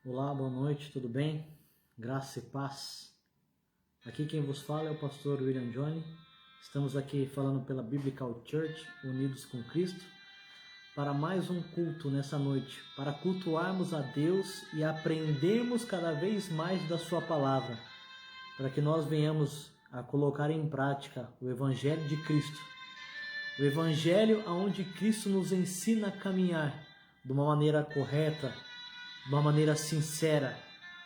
Olá, boa noite, tudo bem? Graça e paz. Aqui quem vos fala é o pastor William Johnny. Estamos aqui falando pela Biblical Church, Unidos com Cristo, para mais um culto nessa noite, para cultuarmos a Deus e aprendermos cada vez mais da sua palavra, para que nós venhamos a colocar em prática o Evangelho de Cristo. O Evangelho onde Cristo nos ensina a caminhar de uma maneira correta, de uma maneira sincera,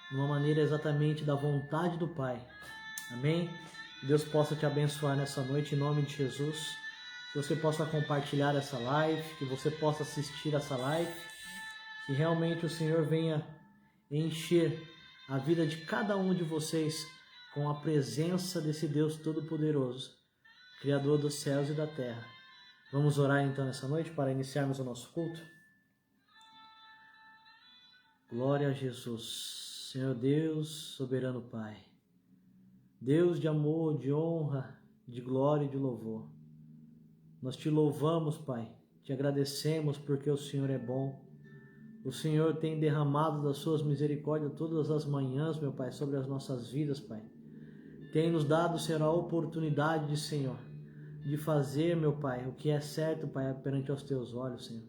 de uma maneira exatamente da vontade do Pai. Amém? Que Deus possa te abençoar nessa noite, em nome de Jesus. Que você possa compartilhar essa live, que você possa assistir essa live, que realmente o Senhor venha encher a vida de cada um de vocês com a presença desse Deus Todo-Poderoso, Criador dos céus e da terra. Vamos orar então nessa noite para iniciarmos o nosso culto? Glória a Jesus, Senhor Deus, soberano Pai, Deus de amor, de honra, de glória e de louvor. Nós te louvamos, Pai, te agradecemos porque o Senhor é bom. O Senhor tem derramado das suas misericórdias todas as manhãs, meu Pai, sobre as nossas vidas, Pai. Tem nos dado, Senhor, a oportunidade, Senhor, de fazer, meu Pai, o que é certo, Pai, perante aos teus olhos, Senhor.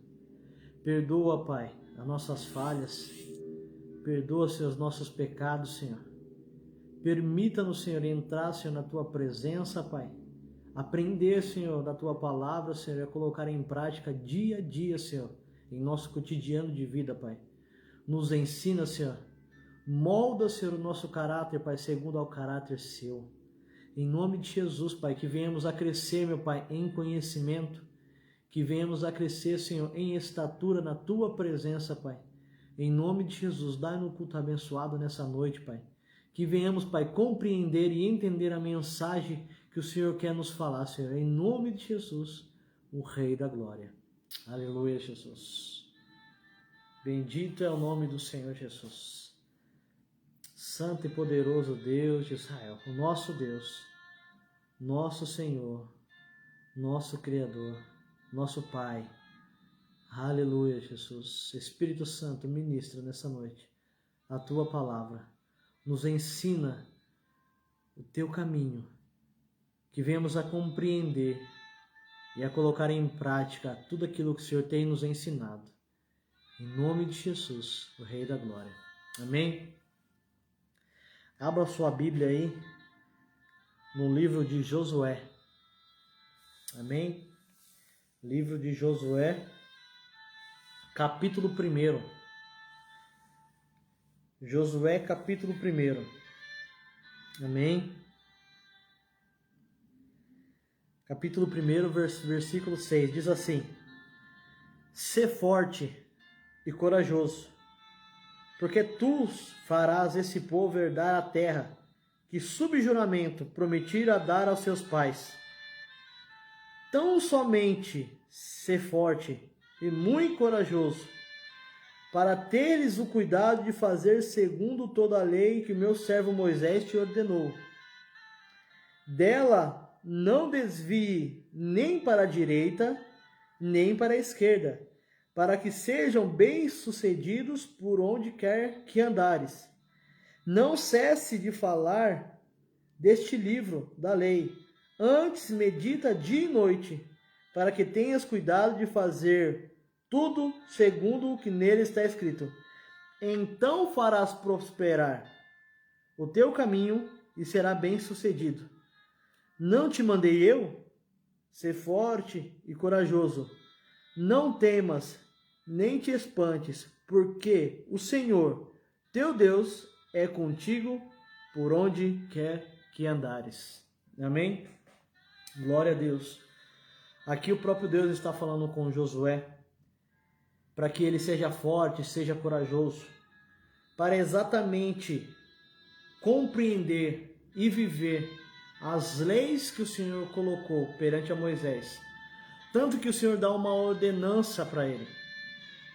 Perdoa, Pai, as nossas falhas. Perdoa, Senhor, os nossos pecados, Senhor. Permita-nos, Senhor, entrar, Senhor, na Tua presença, Pai. Aprender, Senhor, da Tua palavra, Senhor, e a colocar em prática dia a dia, Senhor, em nosso cotidiano de vida, Pai. Nos ensina, Senhor. Molda, Senhor, o nosso caráter, Pai, segundo ao caráter Seu. Em nome de Jesus, Pai, que venhamos a crescer, meu Pai, em conhecimento. Que venhamos a crescer, Senhor, em estatura na Tua presença, Pai. Em nome de Jesus, dá-nos um culto abençoado nessa noite, Pai. Que venhamos, Pai, compreender e entender a mensagem que o Senhor quer nos falar, Senhor. Em nome de Jesus, o Rei da Glória. Aleluia, Jesus. Bendito é o nome do Senhor Jesus. Santo e poderoso Deus de Israel, o nosso Deus, nosso Senhor, nosso Criador, nosso Pai. Aleluia, Jesus. Espírito Santo, ministra nessa noite a Tua palavra. Nos ensina o Teu caminho, que venhamos a compreender e a colocar em prática tudo aquilo que o Senhor tem nos ensinado. Em nome de Jesus, o Rei da Glória. Amém? Abra sua Bíblia aí no livro de Josué. Amém? Livro de Josué, capítulo 1. Josué, capítulo 1. Amém? Capítulo 1, versículo 6, diz assim: Sê forte e corajoso, porque tu farás esse povo herdar a terra que, sob juramento, prometi a dar aos seus pais. Tão somente sê forte e muito corajoso, para teres o cuidado de fazer segundo toda a lei que meu servo Moisés te ordenou. Dela não desvie nem para a direita, nem para a esquerda, para que sejam bem-sucedidos por onde quer que andares. Não cesse de falar deste livro da lei, antes medita dia e noite, para que tenhas cuidado de fazer tudo segundo o que nele está escrito. Então farás prosperar o teu caminho e será bem-sucedido. Não te mandei eu? Sê forte e corajoso. Não temas, nem te espantes, porque o Senhor, teu Deus, é contigo por onde quer que andares. Amém? Glória a Deus. Aqui o próprio Deus está falando com Josué, para que ele seja forte, seja corajoso, para exatamente compreender e viver as leis que o Senhor colocou perante a Moisés. Tanto que o Senhor dá uma ordenança para ele,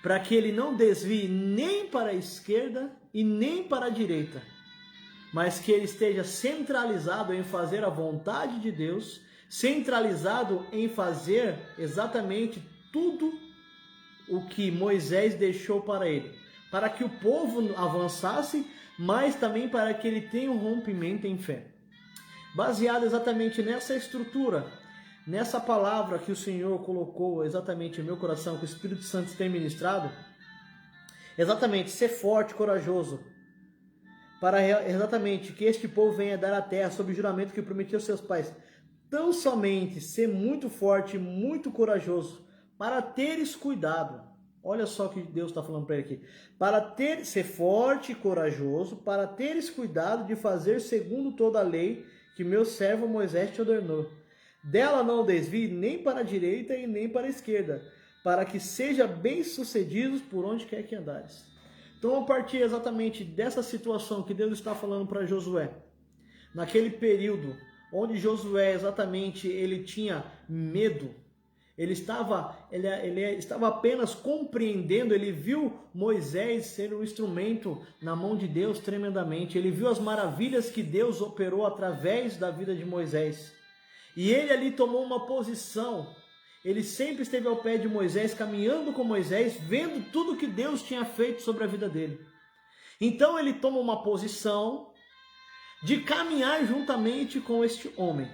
para que ele não desvie nem para a esquerda e nem para a direita, mas que ele esteja centralizado em fazer a vontade de Deus, centralizado em fazer exatamente tudo o que Moisés deixou para ele, para que o povo avançasse, mas também para que ele tenha um rompimento em fé. Baseado exatamente nessa estrutura, nessa palavra que o Senhor colocou exatamente em meu coração, que o Espírito Santo tem ministrado, exatamente ser forte, corajoso, para exatamente que este povo venha dar a terra sob o juramento que prometeu aos seus pais. Tão somente ser muito forte, muito corajoso, para teres cuidado. Olha só o que Deus está falando para ele aqui. Para ser forte e corajoso, para teres cuidado de fazer segundo toda a lei que meu servo Moisés te ordenou. Dela não desvie nem para a direita e nem para a esquerda, para que seja bem-sucedidos por onde quer que andares. Então, a partir exatamente dessa situação que Deus está falando para Josué, naquele período onde Josué exatamente ele tinha medo, ele estava apenas compreendendo, ele viu Moisés ser um instrumento na mão de Deus tremendamente, ele viu as maravilhas que Deus operou através da vida de Moisés, e ele ali tomou uma posição, ele sempre esteve ao pé de Moisés, caminhando com Moisés, vendo tudo que Deus tinha feito sobre a vida dele. Então ele toma uma posição de caminhar juntamente com este homem.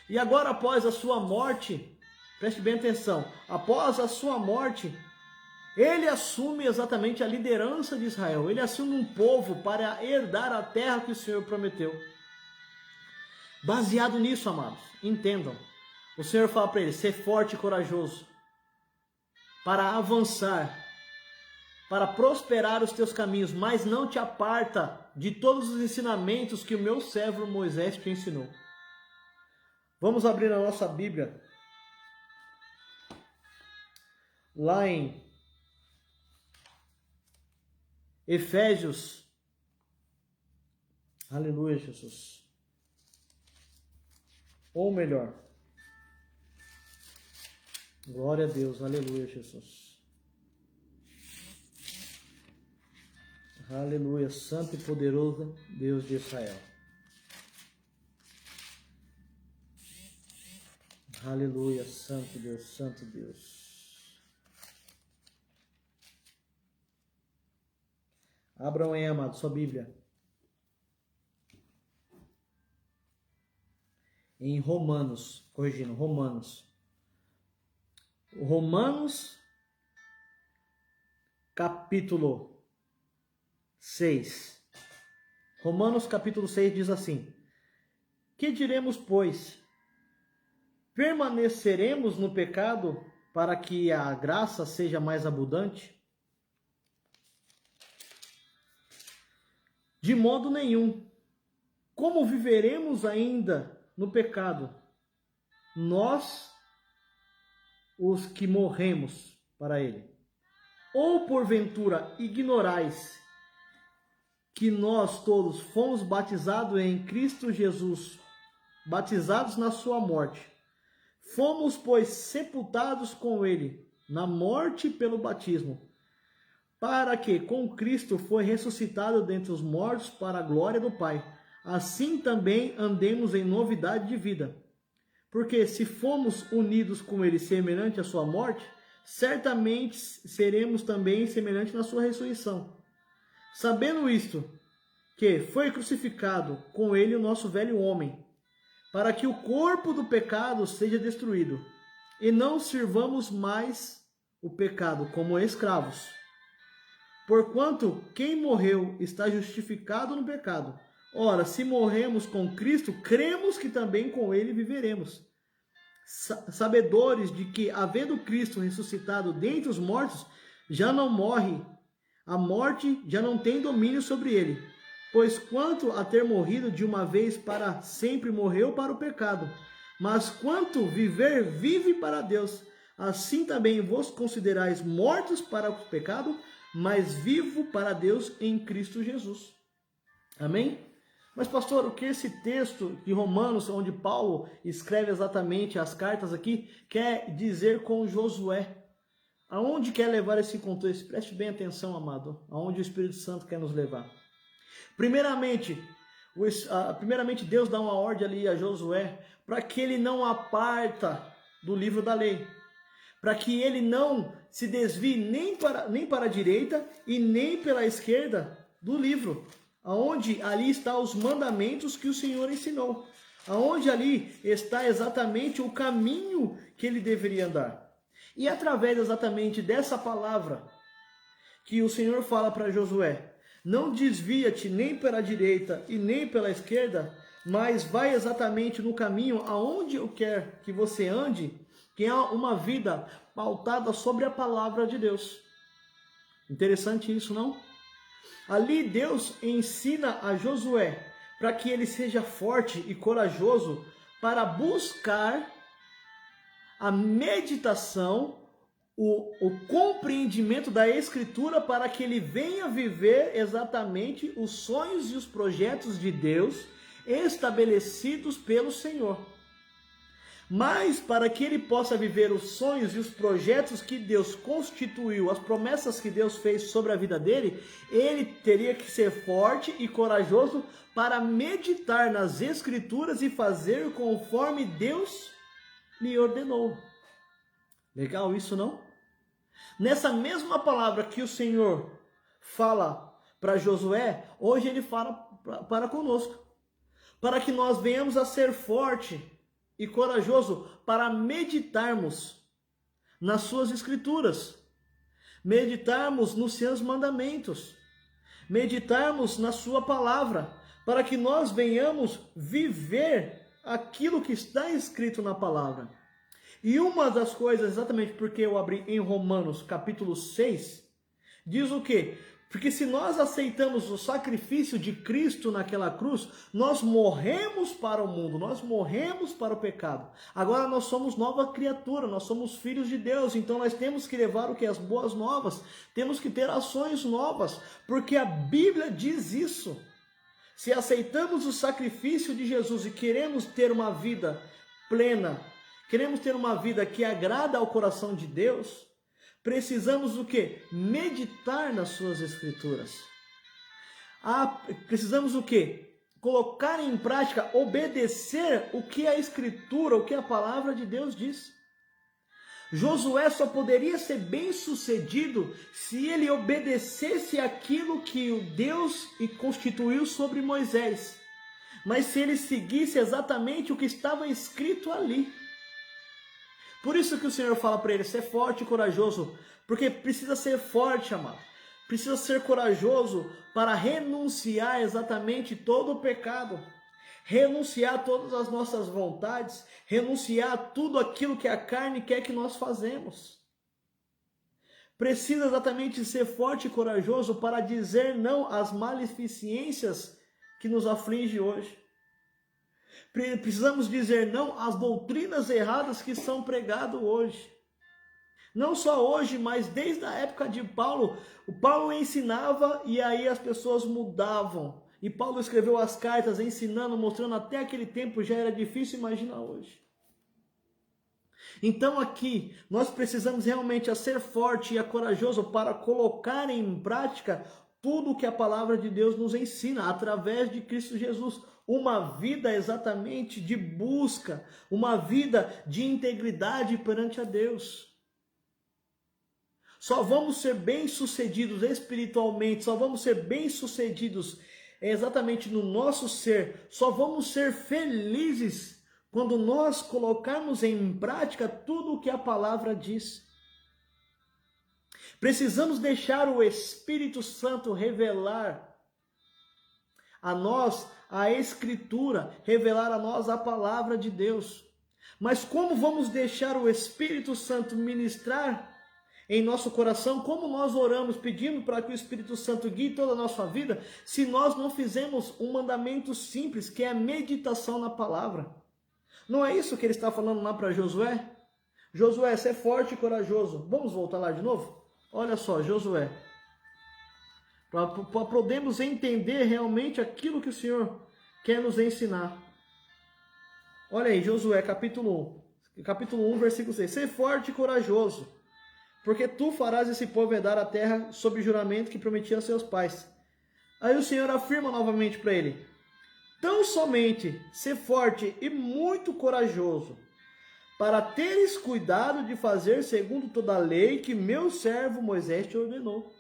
E agora, após a sua morte, preste bem atenção, após a sua morte, ele assume exatamente a liderança de Israel, ele assume um povo para herdar a terra que o Senhor prometeu. Baseado nisso, amados, entendam, o Senhor fala para ele, ser forte e corajoso, para avançar, para prosperar os teus caminhos, mas não te aparta de todos os ensinamentos que o meu servo Moisés te ensinou. Vamos abrir a nossa Bíblia, lá em Efésios, aleluia, Jesus, ou melhor, glória a Deus, aleluia, Jesus. Aleluia, santo e poderoso Deus de Israel. Aleluia, santo Deus, santo Deus. Abram aí, amado, sua Bíblia. Em Romanos, corrigindo, Romanos. Romanos, capítulo 6. Romanos capítulo 6 diz assim: que diremos, pois? Permaneceremos no pecado para que a graça seja mais abundante? De modo nenhum. Como viveremos ainda no pecado? Nós, os que morremos para ele. Ou porventura ignorais que nós todos fomos batizados em Cristo Jesus, batizados na sua morte. Fomos, pois, sepultados com ele na morte pelo batismo, para que com Cristo foi ressuscitado dentre os mortos para a glória do Pai. Assim também andemos em novidade de vida. Porque se fomos unidos com ele semelhante à sua morte, certamente seremos também semelhantes na sua ressurreição. Sabendo isto, que foi crucificado com ele o nosso velho homem, para que o corpo do pecado seja destruído, e não sirvamos mais o pecado como escravos. Porquanto quem morreu está justificado no pecado. Ora, se morremos com Cristo, cremos que também com ele viveremos. Sabedores de que, havendo Cristo ressuscitado dentre os mortos, já não morre, a morte já não tem domínio sobre ele. Pois quanto a ter morrido de uma vez para sempre, morreu para o pecado. Mas quanto viver, vive para Deus. Assim também vos considerais mortos para o pecado, mas vivo para Deus em Cristo Jesus. Amém? Mas pastor, o que esse texto de Romanos, onde Paulo escreve exatamente as cartas aqui, quer dizer com Josué? Aonde quer levar esse contexto? Preste bem atenção, amado, aonde o Espírito Santo quer nos levar. Primeiramente, Deus dá uma ordem ali a Josué para que ele não aparta do livro da lei, para que ele não se desvie nem para a direita e nem pela esquerda do livro, aonde ali estão os mandamentos que o Senhor ensinou, aonde ali está exatamente o caminho que ele deveria andar. E através exatamente dessa palavra que o Senhor fala para Josué, não desvia-te nem para a direita e nem pela esquerda, mas vai exatamente no caminho aonde eu quero que você ande, que é uma vida pautada sobre a palavra de Deus. Interessante isso, não? Ali Deus ensina a Josué para que ele seja forte e corajoso para buscar a meditação, o compreendimento da Escritura, para que ele venha viver exatamente os sonhos e os projetos de Deus estabelecidos pelo Senhor. Mas para que ele possa viver os sonhos e os projetos que Deus constituiu, as promessas que Deus fez sobre a vida dele, ele teria que ser forte e corajoso para meditar nas Escrituras e fazer conforme Deus lhe ordenou. Legal isso, não? Nessa mesma palavra que o Senhor fala para Josué, hoje ele fala para conosco, para que nós venhamos a ser forte e corajoso para meditarmos nas suas Escrituras, meditarmos nos seus mandamentos, meditarmos na sua palavra, para que nós venhamos viver aquilo que está escrito na palavra. E uma das coisas, exatamente porque eu abri em Romanos capítulo 6, diz o quê? Porque se nós aceitamos o sacrifício de Cristo naquela cruz, nós morremos para o mundo, nós morremos para o pecado. Agora nós somos nova criatura, nós somos filhos de Deus, então nós temos que levar o que? As boas novas, temos que ter ações novas, porque a Bíblia diz isso. Se aceitamos o sacrifício de Jesus e queremos ter uma vida plena, queremos ter uma vida que agrada ao coração de Deus, precisamos o quê? Meditar nas suas Escrituras. Precisamos o quê? Colocar em prática, obedecer o que a Escritura, o que a palavra de Deus diz. Josué só poderia ser bem-sucedido se ele obedecesse aquilo que o Deus constituiu sobre Moisés. Mas se ele seguisse exatamente o que estava escrito ali. Por isso que o Senhor fala para ele, ser forte e corajoso, porque precisa ser forte, amado. Precisa ser corajoso para renunciar exatamente todo o pecado, renunciar todas as nossas vontades, renunciar tudo aquilo que a carne quer que nós fazemos. Precisa exatamente ser forte e corajoso para dizer não às maleficências que nos afligem hoje. Precisamos dizer não às doutrinas erradas que são pregadas hoje. Não só hoje, mas desde a época de Paulo. O Paulo ensinava e aí as pessoas mudavam. E Paulo escreveu as cartas ensinando, mostrando até aquele tempo, já era difícil imaginar hoje. Então aqui, nós precisamos realmente ser forte e corajoso para colocar em prática tudo o que a palavra de Deus nos ensina, através de Cristo Jesus. Uma vida exatamente de busca, uma vida de integridade perante a Deus. Só vamos ser bem-sucedidos espiritualmente, só vamos ser bem-sucedidos exatamente no nosso ser, só vamos ser felizes quando nós colocarmos em prática tudo o que a palavra diz. Precisamos deixar o Espírito Santo revelar a nós a Escritura, revelar a nós a palavra de Deus. Mas como vamos deixar o Espírito Santo ministrar em nosso coração? Como nós oramos pedindo para que o Espírito Santo guie toda a nossa vida, se nós não fizemos um mandamento simples, que é a meditação na palavra? Não é isso que ele está falando lá para Josué? Josué, ser forte e corajoso. Vamos voltar lá de novo? Olha só, Josué. Para podermos entender realmente aquilo que o Senhor quer nos ensinar. Olha aí, Josué, capítulo 1, versículo 6. Ser forte e corajoso, porque tu farás esse povo herdar a terra sob juramento que prometia a seus pais. Aí o Senhor afirma novamente para ele, tão somente ser forte e muito corajoso, para teres cuidado de fazer segundo toda a lei que meu servo Moisés te ordenou.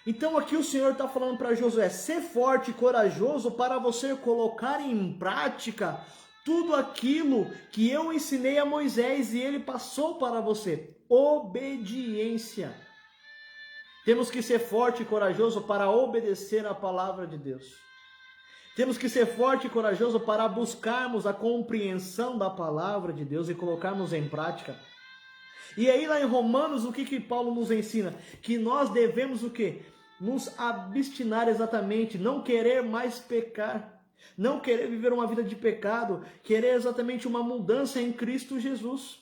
Então aqui o Senhor está falando para Josué, ser forte e corajoso para você colocar em prática tudo aquilo que eu ensinei a Moisés e ele passou para você. Obediência. Temos que ser forte e corajoso para obedecer a palavra de Deus. Temos que ser forte e corajoso para buscarmos a compreensão da palavra de Deus e colocarmos em prática. E aí lá em Romanos, o que Paulo nos ensina? Que nós devemos o quê? Nos abstinar exatamente, não querer mais pecar, não querer viver uma vida de pecado, querer exatamente uma mudança em Cristo Jesus.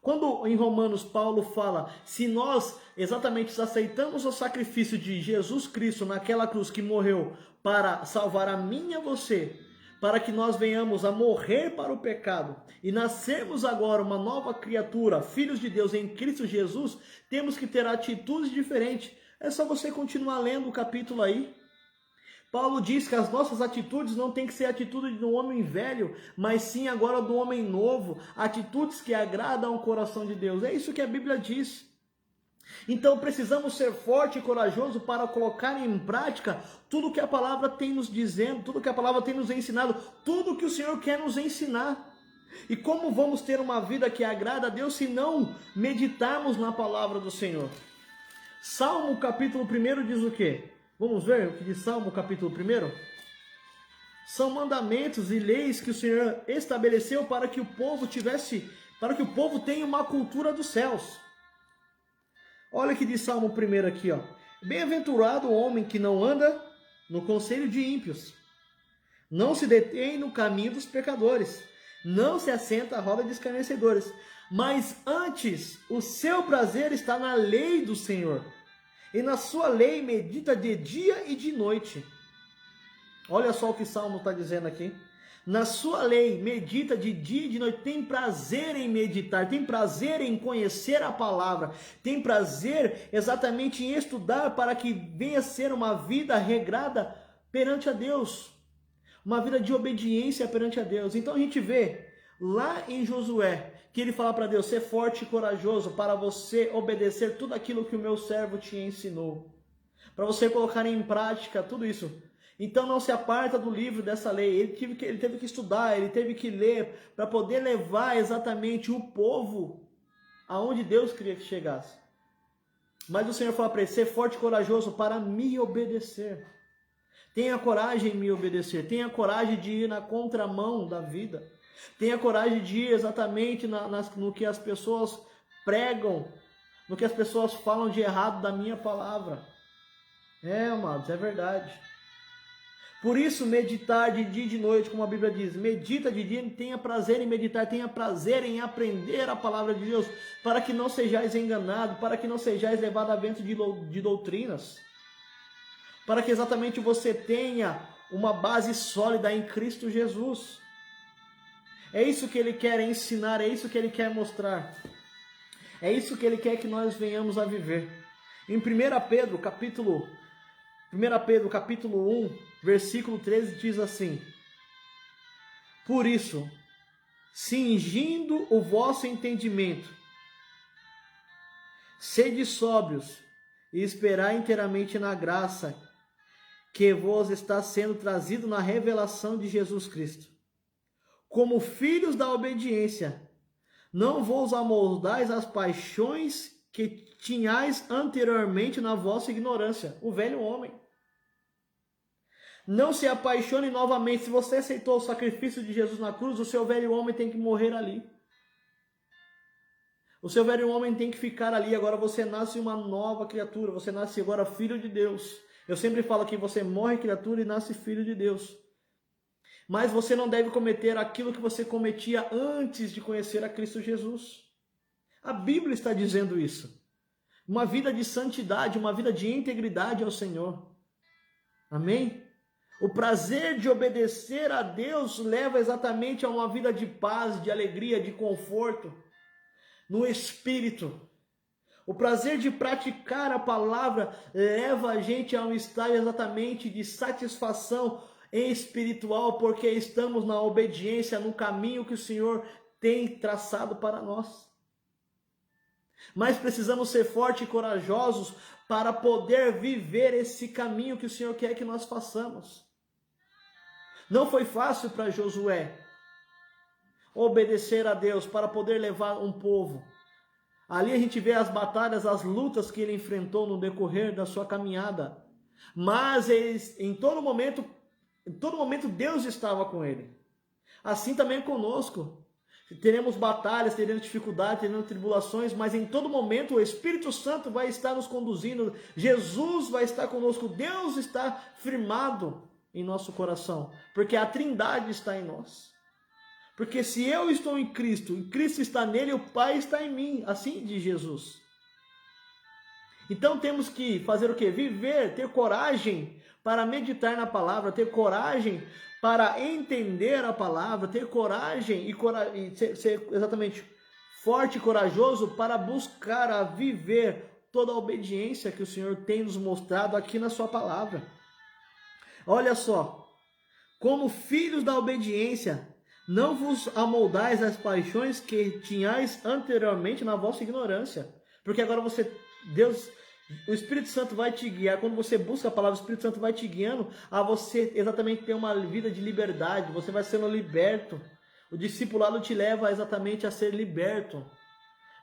Quando em Romanos Paulo fala, se nós exatamente aceitamos o sacrifício de Jesus Cristo naquela cruz que morreu para salvar a mim e a você, para que nós venhamos a morrer para o pecado e nascermos agora uma nova criatura, filhos de Deus em Cristo Jesus, temos que ter atitudes diferentes. É só você continuar lendo o capítulo aí. Paulo diz que as nossas atitudes não tem que ser atitude de um homem velho, mas sim agora do homem novo, atitudes que agradam ao coração de Deus. É isso que a Bíblia diz. Então precisamos ser forte e corajoso para colocar em prática tudo que a palavra tem nos dizendo, tudo que a palavra tem nos ensinado, tudo que o Senhor quer nos ensinar. E como vamos ter uma vida que agrada a Deus se não meditarmos na palavra do Senhor? Salmo capítulo 1 diz o quê? Vamos ver o que diz Salmo capítulo 1? São mandamentos e leis que o Senhor estabeleceu para que o povo tenha uma cultura dos céus. Olha o que diz Salmo 1 aqui, ó. Bem-aventurado o homem que não anda no conselho de ímpios, não se detém no caminho dos pecadores, não se assenta à roda de escarnecedores, mas antes o seu prazer está na lei do Senhor, e na sua lei medita de dia e de noite. Olha só o que Salmo está dizendo aqui. Na sua lei medita de dia e de noite, tem prazer em meditar, tem prazer em conhecer a palavra, tem prazer exatamente em estudar para que venha a ser uma vida regrada perante a Deus, uma vida de obediência perante a Deus. Então a gente vê lá em Josué que ele fala para Deus, ser forte e corajoso para você obedecer tudo aquilo que o meu servo te ensinou, para você colocar em prática tudo isso. Então não se aparta do livro dessa lei. Ele teve que estudar, ele teve que ler para poder levar exatamente o povo aonde Deus queria que chegasse. Mas o Senhor fala para ele, ser forte e corajoso para me obedecer. Tenha coragem em me obedecer, tenha coragem de ir na contramão da vida. Tenha coragem de ir exatamente no que as pessoas pregam, no que as pessoas falam de errado da minha palavra. Amados, é verdade. Por isso, meditar de dia e de noite, como a Bíblia diz, medita de dia, tenha prazer em meditar, tenha prazer em aprender a palavra de Deus, para que não sejais enganado, para que não sejais levado a vento de doutrinas, para que exatamente você tenha uma base sólida em Cristo Jesus. É isso que Ele quer ensinar, é isso que Ele quer mostrar, é isso que Ele quer que nós venhamos a viver. Em 1 Pedro capítulo 1, versículo 13 diz assim: por isso, cingindo o vosso entendimento, sede sóbrios e esperai inteiramente na graça que vos está sendo trazido na revelação de Jesus Cristo. Como filhos da obediência, não vos amoldais às paixões que tinhais anteriormente na vossa ignorância, o velho homem. Não se apaixone novamente. Se você aceitou o sacrifício de Jesus na cruz, o seu velho homem tem que morrer ali. O seu velho homem tem que ficar ali. Agora você nasce uma nova criatura. Você nasce agora filho de Deus. Eu sempre falo que você morre criatura e nasce filho de Deus. Mas você não deve cometer aquilo que você cometia antes de conhecer a Cristo Jesus. A Bíblia está dizendo isso. Uma vida de santidade, uma vida de integridade ao Senhor. Amém? O prazer de obedecer a Deus leva exatamente a uma vida de paz, de alegria, de conforto no espírito. O prazer de praticar a palavra leva a gente a um estado exatamente de satisfação espiritual, porque estamos na obediência, no caminho que o Senhor tem traçado para nós. Mas precisamos ser fortes e corajosos para poder viver esse caminho que o Senhor quer que nós façamos. Não foi fácil para Josué obedecer a Deus para poder levar um povo. Ali a gente vê as batalhas, as lutas que ele enfrentou no decorrer da sua caminhada. Mas em todo momento Deus estava com ele. Assim também conosco. Teremos batalhas, teremos dificuldades, teremos tribulações, mas em todo momento o Espírito Santo vai estar nos conduzindo. Jesus vai estar conosco. Deus está firmado em nosso coração, porque a Trindade está em nós. Porque se eu estou em Cristo, e Cristo está nele, o Pai está em mim, assim diz Jesus. Então temos que fazer o quê? Viver, ter coragem para meditar na palavra, ter coragem para entender a palavra, ter coragem e ser exatamente forte e corajoso para buscar a viver toda a obediência que o Senhor tem nos mostrado aqui na sua palavra. Olha só, como filhos da obediência, não vos amoldais às paixões que tinhais anteriormente na vossa ignorância. Porque agora o Espírito Santo vai te guiar. Quando você busca a palavra, o Espírito Santo vai te guiando a você exatamente ter uma vida de liberdade. Você vai sendo liberto. O discipulado te leva exatamente a ser liberto.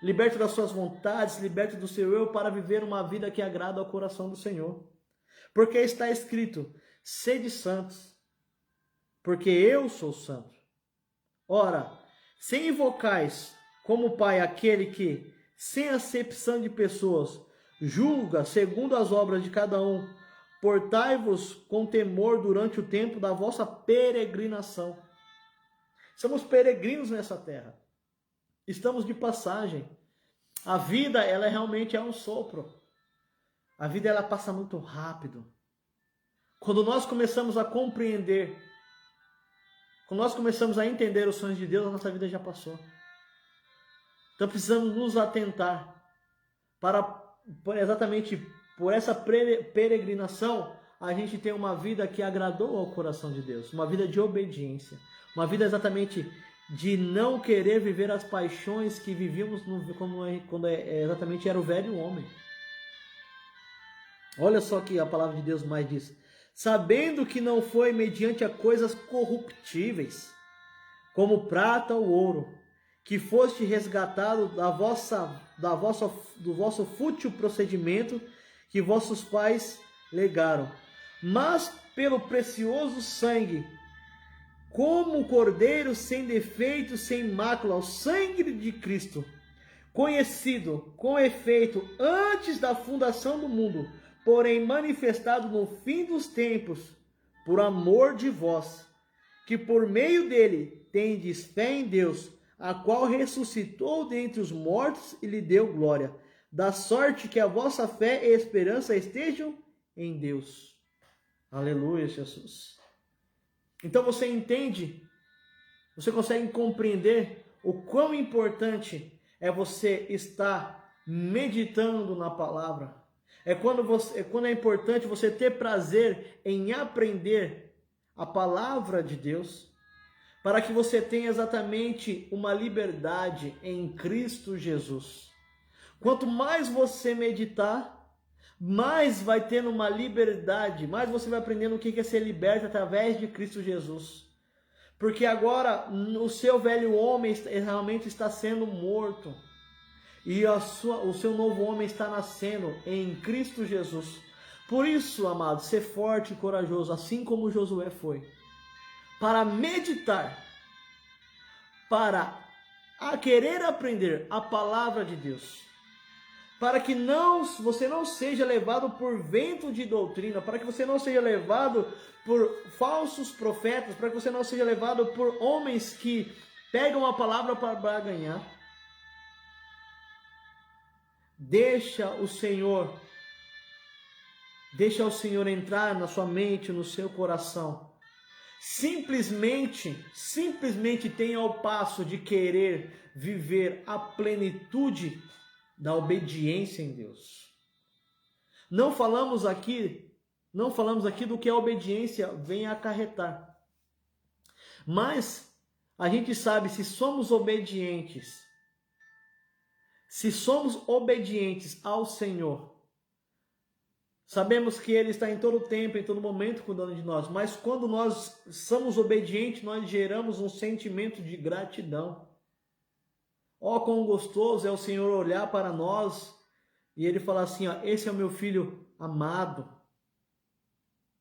Liberto das suas vontades, liberto do seu eu, para viver uma vida que agrada ao coração do Senhor. Porque está escrito: sede santos, porque eu sou santo. Ora, se invocais como Pai aquele que, sem acepção de pessoas, julga segundo as obras de cada um, portai-vos com temor durante o tempo da vossa peregrinação. Somos peregrinos nessa terra. Estamos de passagem. A vida, ela realmente é um sopro. A vida, ela passa muito rápido. Quando nós começamos a compreender, quando nós começamos a entender os sonhos de Deus, a nossa vida já passou. Então precisamos nos atentar para exatamente por essa peregrinação, a gente tem uma vida que agradou ao coração de Deus, uma vida de obediência, uma vida exatamente de não querer viver as paixões que vivíamos quando exatamente era o velho homem. Olha só que a palavra de Deus mais diz: sabendo que não foi mediante a coisas corruptíveis, como prata ou ouro, que foste resgatado do vosso fútil procedimento que vossos pais legaram, mas pelo precioso sangue, como o cordeiro sem defeito, sem mácula, o sangue de Cristo, conhecido com efeito antes da fundação do mundo, porém manifestado no fim dos tempos, por amor de vós, que por meio dele tendes fé em Deus, a qual ressuscitou dentre os mortos e lhe deu glória, da sorte que a vossa fé e esperança estejam em Deus. Aleluia, Jesus. Então você entende, você consegue compreender o quão importante é você estar meditando na palavra. É quando é importante você ter prazer em aprender a palavra de Deus, para que você tenha exatamente uma liberdade em Cristo Jesus. Quanto mais você meditar, mais vai tendo uma liberdade, mais você vai aprendendo o que é ser liberto através de Cristo Jesus. Porque agora o seu velho homem realmente está sendo morto. E o seu novo homem está nascendo em Cristo Jesus. Por isso, amado, ser forte e corajoso, assim como Josué foi. Para meditar, para querer aprender a palavra de Deus. Para que você não seja levado por vento de doutrina, para que você não seja levado por falsos profetas, para que você não seja levado por homens que pegam a palavra para ganhar. Deixa o Senhor entrar na sua mente, no seu coração. Simplesmente tenha o passo de querer viver a plenitude da obediência em Deus. Não falamos aqui do que a obediência vem acarretar. Mas a gente sabe se somos obedientes ao Senhor, sabemos que Ele está em todo tempo, em todo momento cuidando de nós, mas quando nós somos obedientes, nós geramos um sentimento de gratidão. Ó, quão gostoso é o Senhor olhar para nós e Ele falar assim, ó, esse é o meu filho amado.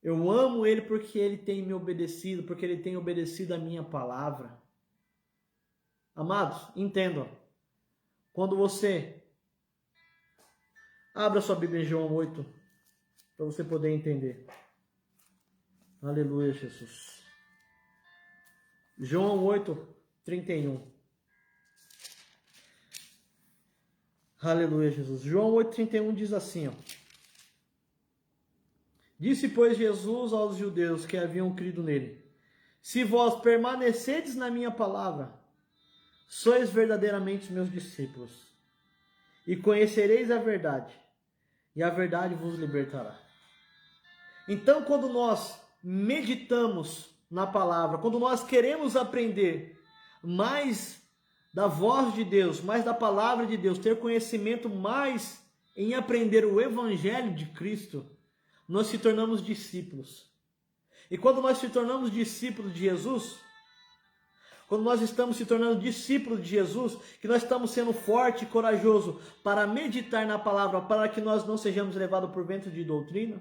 Eu amo Ele porque Ele tem me obedecido, porque Ele tem obedecido a minha palavra. Amados, entendam. Quando você... Abra sua Bíblia em João 8, para você poder entender. Aleluia, Jesus. João 8, 31. Aleluia, Jesus. João 8, 31 diz assim, ó. Disse, pois, Jesus aos judeus que haviam crido nele: se vós permanecerdes na minha palavra, sois verdadeiramente meus discípulos, e conhecereis a verdade, e a verdade vos libertará. Então, quando nós meditamos na palavra, quando nós queremos aprender mais da voz de Deus, mais da palavra de Deus, ter conhecimento mais em aprender o evangelho de Cristo, nós se tornamos discípulos. E quando nós se tornamos discípulos de Jesus, quando nós estamos se tornando discípulos de Jesus, que nós estamos sendo forte e corajoso para meditar na palavra, para que nós não sejamos levados por vento de doutrina,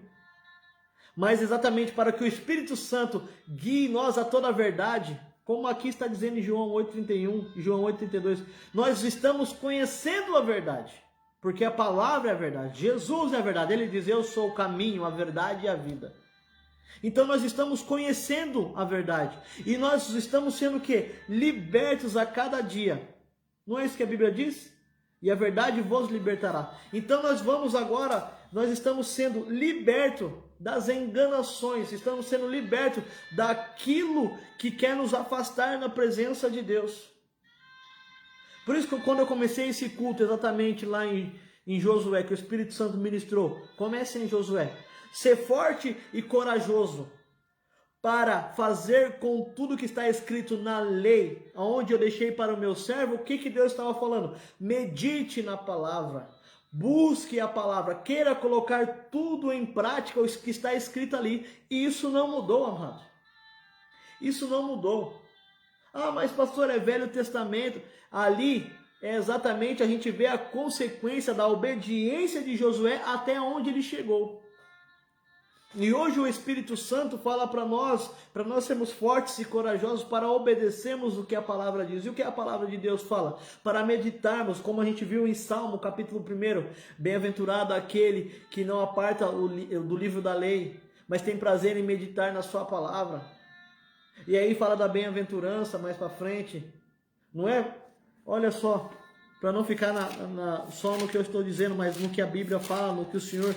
mas exatamente para que o Espírito Santo guie nós a toda a verdade, como aqui está dizendo em João 8,31 e João 8,32, nós estamos conhecendo a verdade, porque a palavra é a verdade, Jesus é a verdade, Ele diz, eu sou o caminho, a verdade e a vida. Então nós estamos conhecendo a verdade, e nós estamos sendo o quê? Libertos a cada dia. Não é isso que a Bíblia diz? E a verdade vos libertará. Então nós estamos sendo libertos das enganações, estamos sendo libertos daquilo que quer nos afastar da presença de Deus. Por isso que quando eu comecei esse culto exatamente lá em Josué, que o Espírito Santo ministrou, comece em Josué. Ser forte e corajoso para fazer com tudo que está escrito na lei, onde eu deixei para o meu servo, o que Deus estava falando? Medite na palavra, busque a palavra, queira colocar tudo em prática, o que está escrito ali. E isso não mudou, amado. Isso não mudou. Ah, mas pastor, é Velho Testamento. Ali é exatamente a gente vê a consequência da obediência de Josué até onde ele chegou. E hoje o Espírito Santo fala para nós sermos fortes e corajosos para obedecermos o que a palavra diz. E o que a palavra de Deus fala? Para meditarmos, como a gente viu em Salmo, capítulo 1, bem-aventurado aquele que não aparta do livro da lei, mas tem prazer em meditar na sua palavra. E aí fala da bem-aventurança mais para frente, não é? Olha só, para não ficar só no que eu estou dizendo, mas no que a Bíblia fala, no que o Senhor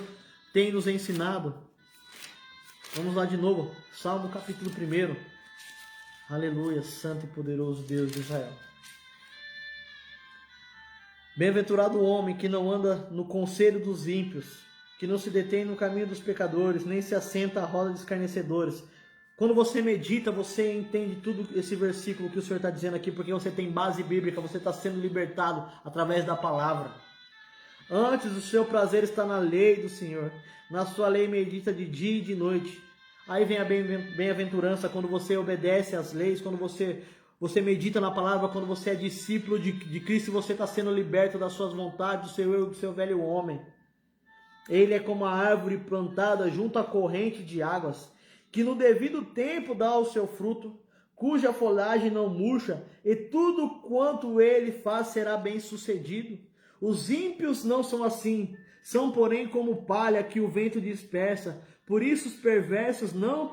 tem nos ensinado. Vamos lá de novo, Salmo capítulo 1. Aleluia, santo e poderoso Deus de Israel. Bem-aventurado o homem que não anda no conselho dos ímpios, que não se detém no caminho dos pecadores, nem se assenta à roda dos escarnecedores. Quando você medita, você entende tudo esse versículo que o Senhor está dizendo aqui, porque você tem base bíblica, você está sendo libertado através da palavra. Antes o seu prazer está na lei do Senhor, na sua lei medita de dia e de noite. Aí vem a bem-aventurança quando você obedece às leis, quando você medita na palavra, quando você é discípulo de Cristo, você está sendo liberto das suas vontades, do seu eu, do seu velho homem. Ele é como a árvore plantada junto à corrente de águas, que no devido tempo dá o seu fruto, cuja folhagem não murcha, e tudo quanto ele faz será bem sucedido. Os ímpios não são assim, são porém como palha que o vento dispersa. Por isso os perversos não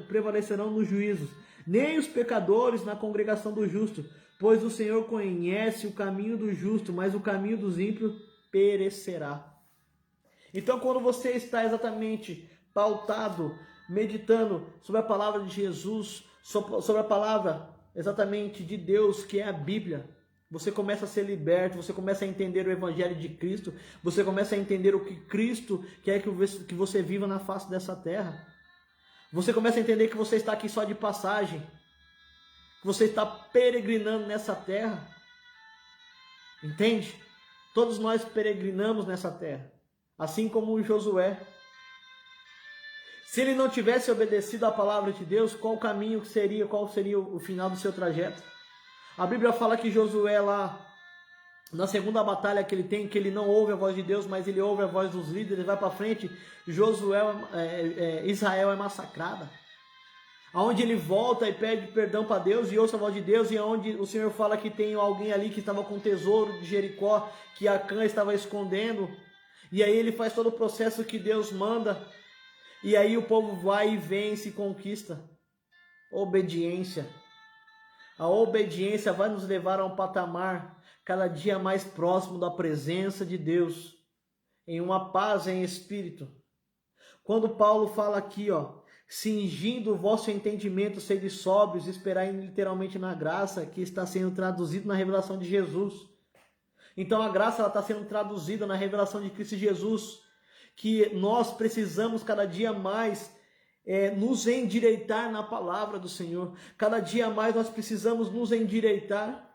prevalecerão nos juízos, nem os pecadores na congregação do justo, pois o Senhor conhece o caminho do justo, mas o caminho dos ímpios perecerá. Então, quando você está exatamente pautado, meditando sobre a palavra de Jesus, sobre a palavra exatamente de Deus, que é a Bíblia, você começa a ser liberto, você começa a entender o Evangelho de Cristo, você começa a entender o que Cristo quer que você viva na face dessa terra. Você começa a entender que você está aqui só de passagem, que você está peregrinando nessa terra. Entende? Todos nós peregrinamos nessa terra, assim como Josué. Se ele não tivesse obedecido à palavra de Deus, qual seria o final do seu trajeto? A Bíblia fala que Josué lá, na segunda batalha que ele tem, que ele não ouve a voz de Deus, mas ele ouve a voz dos líderes, vai para frente, Israel é massacrada. Aonde ele volta e pede perdão para Deus e ouça a voz de Deus, e aonde o Senhor fala que tem alguém ali que estava com o tesouro de Jericó, que Acã estava escondendo, e aí ele faz todo o processo que Deus manda, e aí o povo vai e vence e conquista. Obediência. A obediência vai nos levar a um patamar cada dia mais próximo da presença de Deus, em uma paz em espírito. Quando Paulo fala aqui, cingindo o vosso entendimento, sede sóbrios, esperai literalmente na graça, que está sendo traduzido na revelação de Jesus. Então a graça está sendo traduzida na revelação de Cristo Jesus, que nós precisamos cada dia mais nos endireitar na palavra do Senhor. Cada dia mais nós precisamos nos endireitar.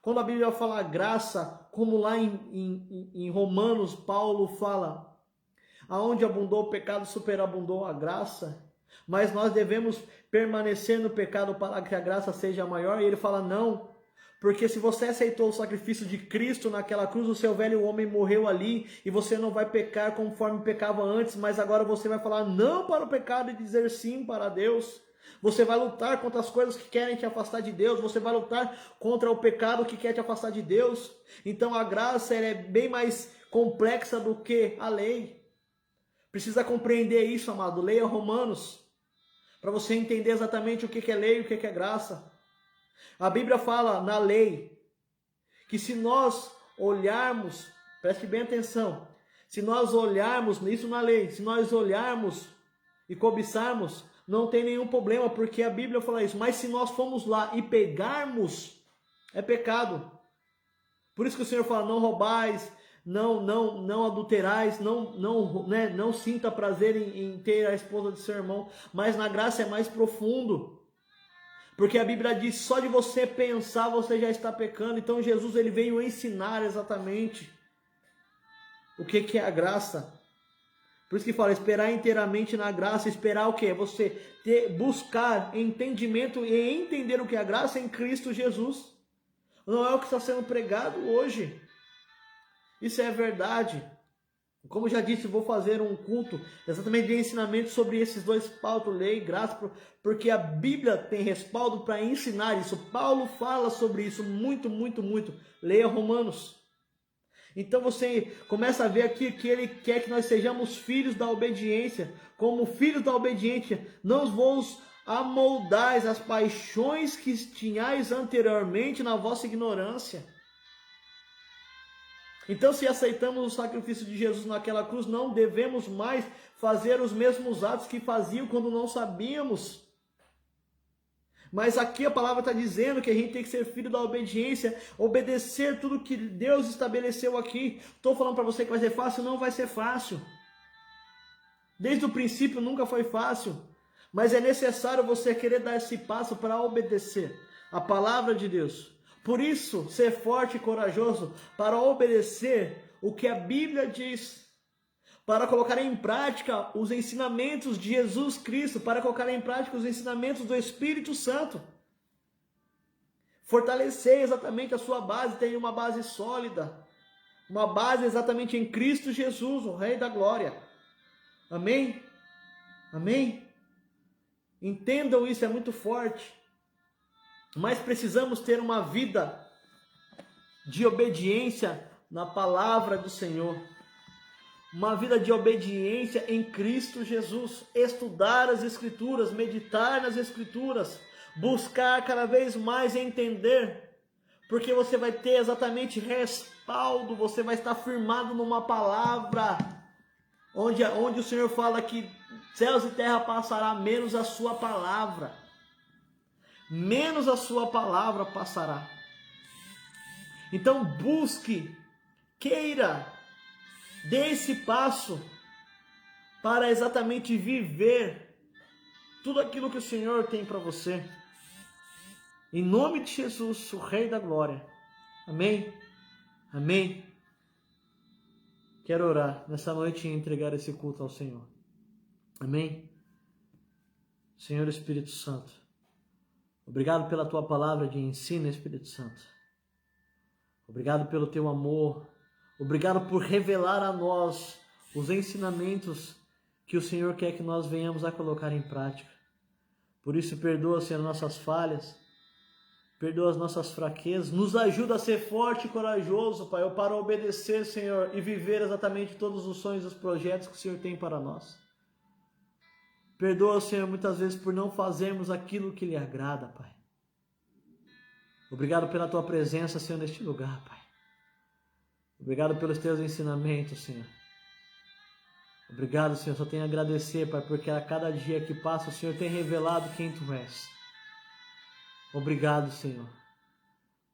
Quando a Bíblia fala graça, como lá em Romanos, Paulo fala, aonde abundou o pecado, superabundou a graça, mas nós devemos permanecer no pecado para que a graça seja maior. E ele fala, não, porque se você aceitou o sacrifício de Cristo naquela cruz, o seu velho homem morreu ali, e você não vai pecar conforme pecava antes, mas agora você vai falar não para o pecado e dizer sim para Deus. Você vai lutar contra as coisas que querem te afastar de Deus. Você vai lutar contra o pecado que quer te afastar de Deus. Então a graça é bem mais complexa do que a lei. Precisa compreender isso, amado. Leia Romanos, para você entender exatamente o que é lei e o que é graça. A Bíblia fala na lei que se nós olharmos, preste bem atenção, se nós olharmos, isso na lei, se nós olharmos e cobiçarmos, não tem nenhum problema, porque a Bíblia fala isso. Mas se nós formos lá e pegarmos, é pecado. Por isso que o Senhor fala, não roubais, não adulterais, não sinta prazer em ter a esposa de seu irmão. Mas na graça é mais profundo. Porque a Bíblia diz, só de você pensar você já está pecando. Então Jesus ele veio ensinar exatamente o que é a graça. Por isso que fala, esperar inteiramente na graça. Esperar o quê? Você buscar entendimento e entender o que é a graça em Cristo Jesus. Não é o que está sendo pregado hoje. Isso é verdade. Como já disse, vou fazer um culto exatamente de ensinamento sobre esses dois pautos, lei e graça, porque a Bíblia tem respaldo para ensinar isso. Paulo fala sobre isso muito, muito, muito. Leia Romanos. Então você começa a ver aqui que ele quer que nós sejamos filhos da obediência. Como filhos da obediência, não vos amoldais as paixões que tinhais anteriormente na vossa ignorância. Então, se aceitamos o sacrifício de Jesus naquela cruz, não devemos mais fazer os mesmos atos que faziam quando não sabíamos. Mas aqui a palavra está dizendo que a gente tem que ser filho da obediência, obedecer tudo que Deus estabeleceu aqui. Estou falando para você que vai ser fácil? Não vai ser fácil. Desde o princípio nunca foi fácil. Mas é necessário você querer dar esse passo para obedecer a palavra de Deus. Por isso, ser forte e corajoso para obedecer o que a Bíblia diz. Para colocar em prática os ensinamentos de Jesus Cristo, para colocar em prática os ensinamentos do Espírito Santo. Fortalecer exatamente a sua base, ter uma base sólida, uma base exatamente em Cristo Jesus, o Rei da Glória. Amém? Amém? Entendam isso, é muito forte. Mas precisamos ter uma vida de obediência na palavra do Senhor. Uma vida de obediência em Cristo Jesus. Estudar as Escrituras, meditar nas Escrituras, buscar cada vez mais entender, porque você vai ter exatamente respaldo, você vai estar firmado numa palavra, onde o Senhor fala que céus e terra passará, menos a sua palavra. Menos a sua palavra passará. Então busque, queira, dê esse passo para exatamente viver tudo aquilo que o Senhor tem para você. Em nome de Jesus, o Rei da Glória. Amém? Amém? Quero orar nessa noite e entregar esse culto ao Senhor. Amém? Senhor Espírito Santo, obrigado pela tua palavra de ensino, Espírito Santo. Obrigado pelo teu amor. Obrigado por revelar a nós os ensinamentos que o Senhor quer que nós venhamos a colocar em prática. Por isso, perdoa, Senhor, nossas falhas. Perdoa as nossas fraquezas. Nos ajuda a ser forte e corajoso, Pai, para obedecer, Senhor, e viver exatamente todos os sonhos e os projetos que o Senhor tem para nós. Perdoa, Senhor, muitas vezes por não fazermos aquilo que lhe agrada, Pai. Obrigado pela tua presença, Senhor, neste lugar, Pai. Obrigado pelos teus ensinamentos, Senhor. Obrigado, Senhor. Só tenho a agradecer, Pai, porque a cada dia que passa o Senhor tem revelado quem Tu és. Obrigado, Senhor.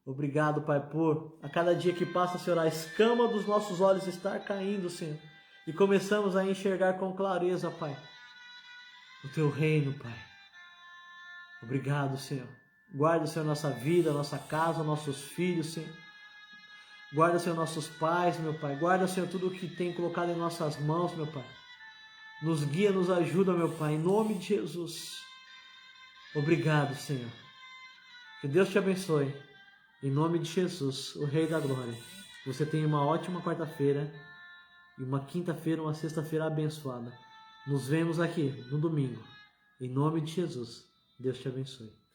Obrigado, Pai, por a cada dia que passa, Senhor, a escama dos nossos olhos estar caindo, Senhor. E começamos a enxergar com clareza, Pai, o Teu reino, Pai. Obrigado, Senhor. Guarda, Senhor, nossa vida, nossa casa, nossos filhos, Senhor. Guarda, Senhor, nossos pais, meu Pai. Guarda, Senhor, tudo o que tem colocado em nossas mãos, meu Pai. Nos guia, nos ajuda, meu Pai, em nome de Jesus. Obrigado, Senhor. Que Deus te abençoe. Em nome de Jesus, o Rei da Glória. Você tenha uma ótima quarta-feira e uma quinta-feira, uma sexta-feira abençoada. Nos vemos aqui no domingo. Em nome de Jesus. Deus te abençoe.